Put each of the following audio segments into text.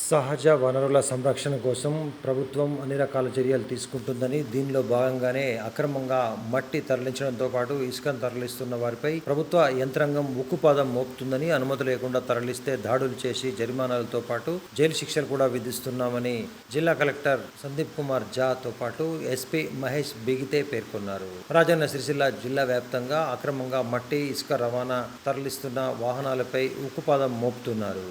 సహజ వనరుల సంరక్షణ కోసం ప్రభుత్వం అన్ని రకాల చర్యలు తీసుకుంటుందని, దీనిలో భాగంగానే అక్రమంగా మట్టి తరలించడంతో పాటు ఇసుకను తరలిస్తున్న వారిపై ప్రభుత్వ యంత్రాంగం ఉక్కుపాదం మోపుతుందని, అనుమతి లేకుండా తరలిస్తే దాడులు చేసి జరిమానాలతో పాటు జైలు శిక్షలు కూడా విధిస్తున్నామని జిల్లా కలెక్టర్ సందీప్ కుమార్ ఝాతో పాటు ఎస్పీ మహేష్ బిగితే పేర్కొన్నారు. రాజన్న సిరిసిల్ల జిల్లా వ్యాప్తంగా అక్రమంగా మట్టి, ఇసుక రవాణా తరలిస్తున్న వాహనాలపై ఉక్కుపాదం మోపుతున్నారు.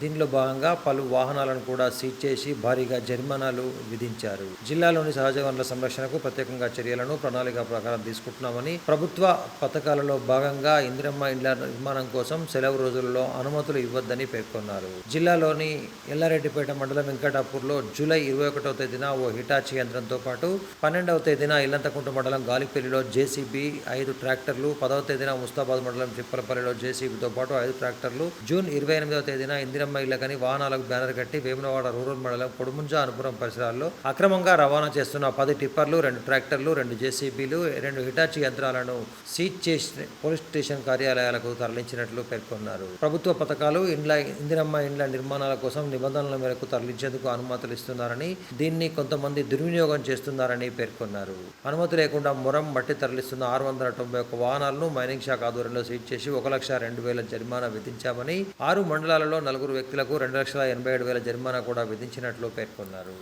దీనిలో భాగంగా పలు వాహనాలను కూడా సీజ్ చేసి భారీగా జరిమానాలు విధించారు. జిల్లాలోని సహజ వనరుల సంరక్షణకు ప్రత్యేకంగా చర్యలను ప్రణాళిక ప్రకారం తీసుకుంటున్నామని, ప్రభుత్వ పథకాలలో భాగంగా ఇందిరమ్మ ఇండ్ల నిర్మాణం కోసం సెలవు రోజులలో అనుమతులు ఇవ్వొద్దని పేర్కొన్నారు. జిల్లాలోని ఎల్లారెడ్డిపేట మండలం వెంకటాపూర్లో జూలై 21వ తేదీన ఓ హిటాచీ యంత్రంతో పాటు 12వ తేదీన ఇల్లంతకుంట మండలం గాలిపల్లిలో జేసీబీ 5 ట్రాక్టర్లు, 10వ తేదీన ముస్తాబాద్ మండలం చిప్పలపల్లిలో జేసీబీతో పాటు 5 ట్రాక్టర్లు, జూన్ 28వ తేదీన ఇందిరమ్మ ఇళ్లకని వాహనాలకు బ్యానర్ కట్టి వేములవాడ రూరల్ మండలం పొడుముంజ అనుపురం పరిసరాల్లో అక్రమంగా రవాణా చేస్తున్న 10 టిప్పర్లు, 2 ట్రాక్టర్లు, 2 జేసీబీలు, 2 హిటాచీ యంత్రాలను సీజ్ చేసి పోలీస్ స్టేషన్ కార్యాలయాలకు తరలించినట్లు పేర్కొన్నారు. ప్రభుత్వ పథకాలు ఇందిరమ్మ ఇండ్ల నిర్మాణాల కోసం నిబంధనల మేరకు తరలించేందుకు అనుమతులు ఇస్తున్నారని, దీన్ని కొంతమంది దుర్వినియోగం చేస్తున్నారని పేర్కొన్నారు. అనుమతి లేకుండా మొరం మట్టి తరలిస్తున్న 691 వాహనాలను మైనింగ్ శాఖ ఆధ్వర్యంలో సీజ్ చేసి 1,02,000 జరిమానా విధించామని, 6 మండలాలలో 4 వ్యక్తులకు 2,87,000 జరిమానా కూడా విధించినట్లు పేర్కొన్నారు.